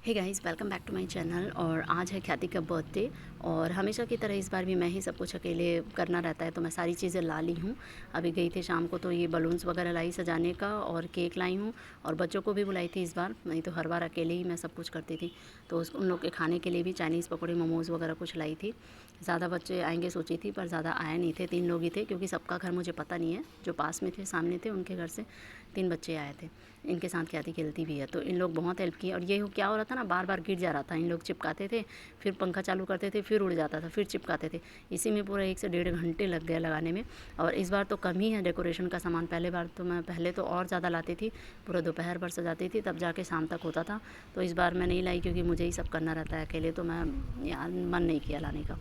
Hey guys, welcome back to my channel. और आज है ख्याति का बर्थडे और हमेशा की तरह इस बार भी मैं ही सब कुछ अकेले करना रहता है, तो मैं सारी चीज़ें ला ली हूँ। अभी गई थी शाम को तो ये बलून्स वगैरह लाई सजाने का और केक लाई हूँ और बच्चों को भी बुलाई थी इस बार, नहीं तो हर बार अकेले ही मैं सब कुछ करती थी। तो उन लोग के खाने के लिए भी चाइनीज़ पकौड़े मोमोज़ वगैरह कुछ लाई थी। ज़्यादा बच्चे आएंगे सोची थी पर ज़्यादा आए नहीं थे, 3 लोग ही थे, क्योंकि सबका घर मुझे पता नहीं है। जो पास में थे, सामने थे, उनके घर से 3 बच्चे आए थे। इनके साथ ख्याति खेलती भी है, तो इन लोग बहुत हेल्प की। और ये क्या हो रहा था ना, बार बार गिर जा रहा था। इन लोग चिपकाते थे, फिर पंखा चालू करते थे, फिर उड़ जाता था, फिर चिपकाते थे। इसी में पूरा 1 से 1.5 घंटे लग गया लगाने में। और इस बार तो कम ही है डेकोरेशन का सामान। पहले तो और ज़्यादा लाती थी, पूरा दोपहर भर सजाती थी, तब जाके शाम तक होता था। तो इस बार मैं नहीं लाई, क्योंकि मुझे ही सब करना रहता है अकेले, तो मैं यार मन नहीं किया लाने का।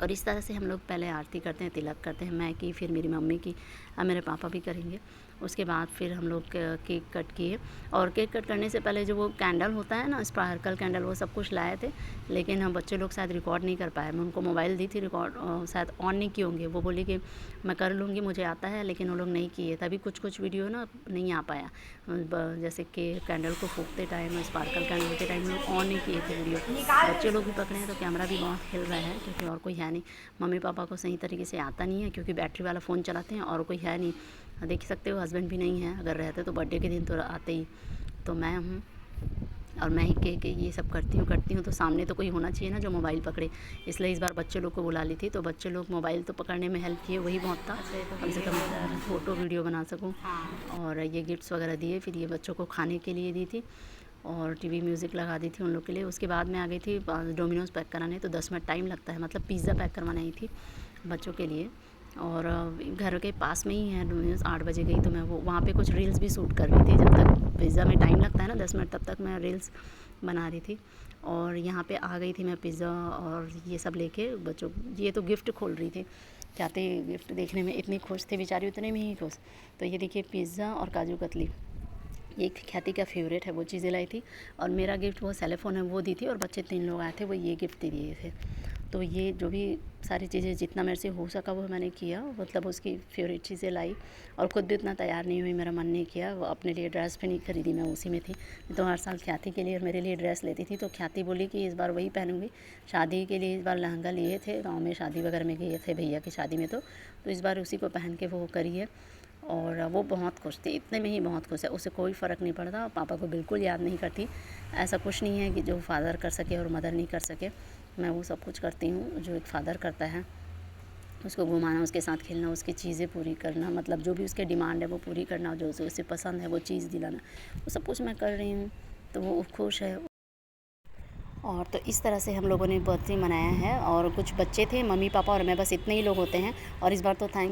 और इस तरह से हम लोग पहले आरती करते हैं, तिलक करते हैं, मैं की, फिर मेरी मम्मी की, मेरे पापा भी करेंगे। उसके बाद फिर हम लोग केक कट किए। और केक कट करने से पहले जो वो कैंडल होता है ना, स्पार्कल कैंडल, वो सब कुछ लाए थे। लेकिन हम बच्चे लोग शायद रिकॉर्ड नहीं कर पाए। मैं उनको मोबाइल दी थी, रिकॉर्ड शायद ऑन नहीं किए होंगे। वो बोली कि मैं कर लूँगी, मुझे आता है, लेकिन वो लोग नहीं किए। तभी कुछ वीडियो ना नहीं आ पाया। जैसे कि कैंडल को फूकते टाइम, स्पार्कल कैंडल के टाइम लोग ऑन नहीं किए थे वीडियो। बच्चे लोग भी पकड़े हैं तो कैमरा भी बहुत हिल रहा है, क्योंकि और कोई है नहीं। मम्मी पापा को सही तरीके से आता नहीं है, क्योंकि बैटरी वाला फ़ोन चलाते हैं और कोई है नहीं। देख सकते हो, हस्बैंड भी नहीं है। अगर रहते तो बर्थडे के दिन तो आते ही। तो मैं हूँ और मैं ही के ये सब करती हूँ। तो सामने तो कोई होना चाहिए ना जो मोबाइल पकड़े, इसलिए इस बार बच्चे लोग को बुला ली थी। तो बच्चे लोग मोबाइल तो पकड़ने में हेल्प किए, वही बहुत था। कम से कम फ़ोटो वीडियो बना सकूँ। और ये गिफ्ट्स वगैरह दिए, फिर ये बच्चों को खाने के लिए दी थी और टीवी म्यूज़िक लगा दी थी उन लोग के लिए। उसके बाद मैं आ गई थी डोमिनोज़ पैक कराने, तो 10 मिनट टाइम लगता है। मतलब पिज़्ज़ा पैक करवाने आई थी बच्चों के लिए। और घर के पास में ही है डोमिनोज़। 8 बजे गई तो मैं वो वहाँ पे कुछ रील्स भी शूट कर रही थी। जब तक पिज़्ज़ा में टाइम लगता है ना 10 मिनट, तब तक मैं रील्स बना रही थी। और यहाँ पे आ गई थी मैं पिज़्ज़ा और ये सब लेके बच्चों। ये तो गिफ्ट खोल रही थी, चाहते गिफ्ट देखने में इतनी खुश थी बेचारी, उतने में ही खुश। तो ये देखिए, पिज़्ज़ा और काजू कतली, ये ख्याति का फेवरेट है, वो चीज़ें लाई थी। और मेरा गिफ्ट वो सेलेफ़ोन है, वो दी थी। और बच्चे 3 लोग आए थे, वो ये गिफ्ट दिए थे। तो ये जो भी सारी चीज़ें जितना मेरे से हो सका वो मैंने किया, मतलब उसकी फेवरेट चीज़ें लाई। और ख़ुद भी उतना तैयार नहीं हुई, मेरा मन नहीं किया। वो अपने लिए ड्रेस भी नहीं खरीदी, मैं उसी में थी। तो हर साल ख्याति के लिए और मेरे लिए ड्रेस लेती थी। तो ख्याति बोली कि इस बार वही पहनूंगी। शादी के लिए इस बार लहंगा लिए थे, गाँव में शादी वगैरह में गए थे भैया की शादी में। तो इस बार उसी को पहन के वो करी है। और वो बहुत खुश थी, इतने में ही बहुत खुश है। उसे कोई फ़र्क नहीं पड़ता, पापा को बिल्कुल याद नहीं करती। ऐसा कुछ नहीं है कि जो फादर कर सके और मदर नहीं कर सके। मैं वो सब कुछ करती हूँ जो एक फ़ादर करता है। उसको घुमाना, उसके साथ खेलना, उसकी चीज़ें पूरी करना, मतलब जो भी उसके डिमांड है वो पूरी करना, जो उसे पसंद है वो चीज़ दिलाना, वो सब कुछ मैं कर रही हूँ। तो वो खुश है। और तो इस तरह से हम लोगों ने बर्थडे मनाया है। और कुछ बच्चे थे, मम्मी पापा और मैं, बस इतने ही लोग होते हैं। और इस बार तो थैंक्स